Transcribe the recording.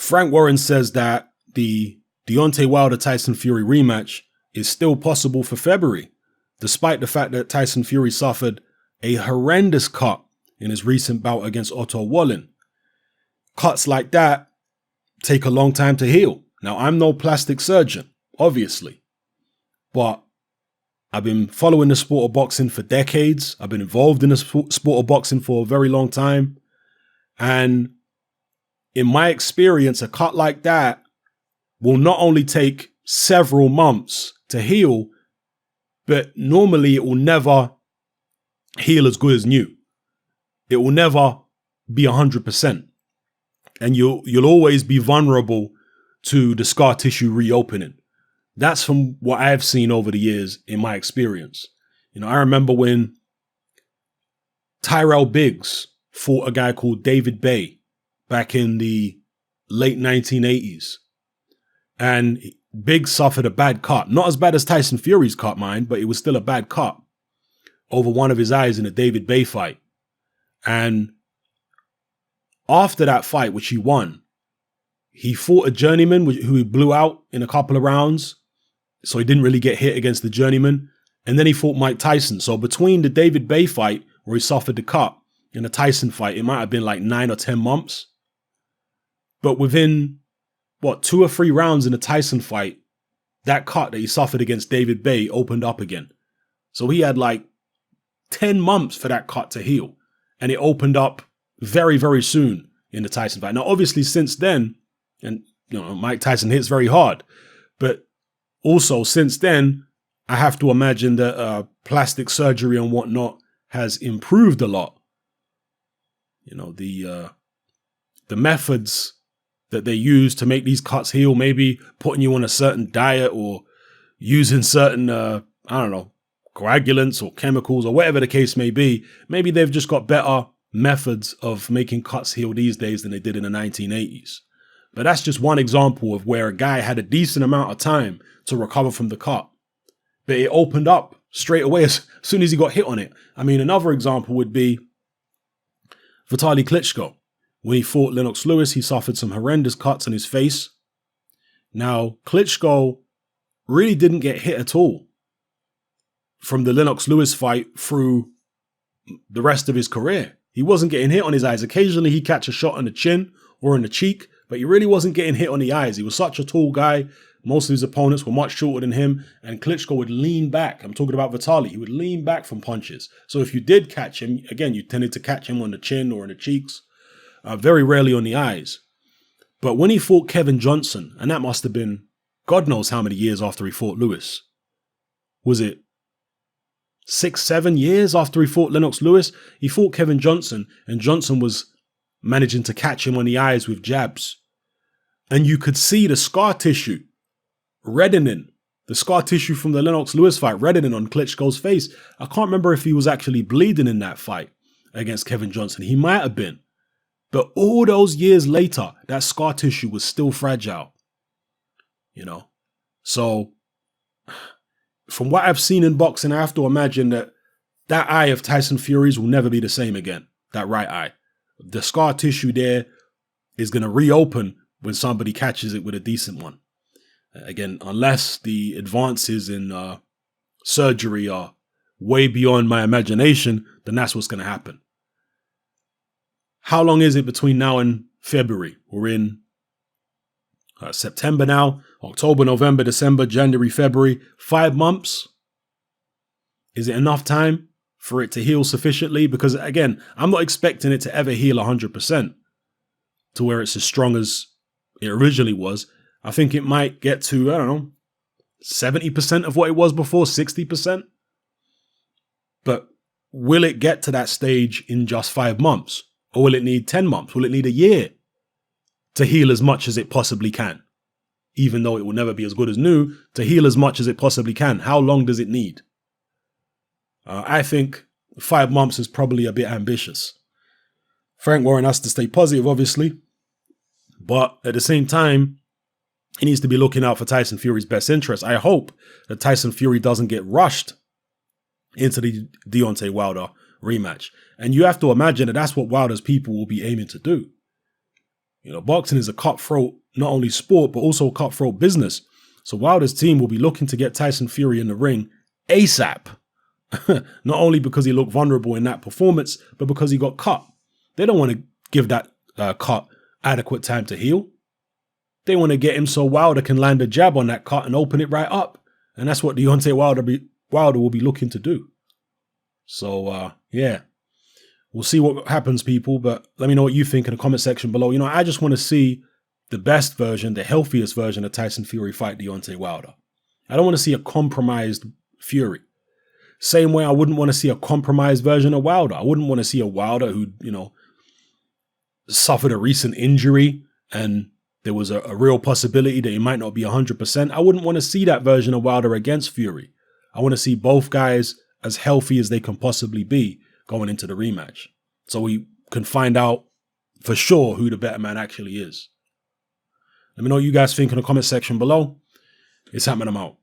Frank Warren says that the Deontay Wilder-Tyson Fury rematch is still possible for February, despite the fact that Tyson Fury suffered a horrendous cut in his recent bout against Otto Wallin. Cuts like that take a long time to heal. Now, I'm no plastic surgeon, obviously, but I've been following the sport of boxing for decades. I've been involved in the sport of boxing for a very long time. And in my experience, a cut like that will not only take several months to heal, but normally it will never heal as good as new. It will never be 100%. And you'll always be vulnerable to the scar tissue reopening. That's from what I've seen over the years in my experience. You know, I remember when Tyrell Biggs fought a guy called David Bay back in the late 1980s. And Biggs suffered a bad cut. Not as bad as Tyson Fury's cut, mind, but it was still a bad cut over one of his eyes in a David Bay fight. And after that fight, which he won, he fought a journeyman who he blew out in a couple of rounds. So he didn't really get hit against the journeyman. And then he fought Mike Tyson. So between the David Bay fight, where he suffered the cut, and the Tyson fight, it might have been like 9 or 10 months. But within, 2 or 3 rounds in the Tyson fight, that cut that he suffered against David Bay opened up again. So he had like 10 months for that cut to heal. And it opened up very, very soon in the Tyson fight. Now, obviously, since then, and Mike Tyson hits very hard, but also since then, I have to imagine that plastic surgery and whatnot has improved a lot. You know, the methods that they use to make these cuts heal, maybe putting you on a certain diet or using certain, coagulants or chemicals or whatever the case may be. Maybe they've just got better methods of making cuts heal these days than they did in the 1980s. But that's just one example of where a guy had a decent amount of time to recover from the cut. But it opened up straight away as soon as he got hit on it. I mean, another example would be Vitaly Klitschko. When he fought Lennox Lewis, he suffered some horrendous cuts on his face. Now, Klitschko really didn't get hit at all from the Lennox Lewis fight through the rest of his career. He wasn't getting hit on his eyes. Occasionally, he'd catch a shot on the chin or in the cheek, but he really wasn't getting hit on the eyes. He was such a tall guy. Most of his opponents were much shorter than him, and Klitschko would lean back. I'm talking about Vitaly. He would lean back from punches. So if you did catch him, again, you tended to catch him on the chin or in the cheeks, very rarely on the eyes. But when he fought Kevin Johnson, and that must have been God knows how many years after he fought Lewis. Was it 6, 7 years after he fought Lennox Lewis? He fought Kevin Johnson, and Johnson was managing to catch him on the eyes with jabs. And you could see the scar tissue reddening, the scar tissue from the Lennox Lewis fight reddening on Klitschko's face. I can't remember if he was actually bleeding in that fight against Kevin Johnson. He might have been. But all those years later, that scar tissue was still fragile. You know? So, from what I've seen in boxing, I have to imagine that that eye of Tyson Fury's will never be the same again. That right eye. The scar tissue there is going to reopen when somebody catches it with a decent one. Again, unless the advances in surgery are way beyond my imagination, then that's what's going to happen. How long is it between now and February? We're in September now, October, November, December, January, February, 5 months. Is it enough time for it to heal sufficiently? Because again, I'm not expecting it to ever heal 100% to where it's as strong as it originally was. I think it might get to, 70% of what it was before, 60%. But will it get to that stage in just 5 months? Or will it need 10 months? Will it need a year to heal as much as it possibly can? Even though it will never be as good as new, to heal as much as it possibly can. How long does it need? I think 5 months is probably a bit ambitious. Frank Warren has to stay positive, obviously. But at the same time, he needs to be looking out for Tyson Fury's best interest. I hope that Tyson Fury doesn't get rushed into the Deontay Wilder rematch. And you have to imagine that that's what Wilder's people will be aiming to do. Boxing is a cutthroat, not only sport, but also a cutthroat business. So Wilder's team will be looking to get Tyson Fury in the ring ASAP. Not only because he looked vulnerable in that performance, but because he got cut. They don't want to give that cut adequate time to heal. They want to get him so Wilder can land a jab on that cut and open it right up. And that's what Deontay Wilder will be looking to do. So, yeah. We'll see what happens, people, but let me know what you think in the comment section below. I just want to see the best version, the healthiest version of Tyson Fury fight Deontay Wilder. I don't want to see a compromised Fury. Same way I wouldn't want to see a compromised version of Wilder. I wouldn't want to see a Wilder who, suffered a recent injury and there was a real possibility that he might not be 100%. I wouldn't want to see that version of Wilder against Fury. I want to see both guys as healthy as they can possibly be going into the rematch, so we can find out for sure who the better man actually is. Let me know what you guys think in the comment section below. It's happening. I'm out.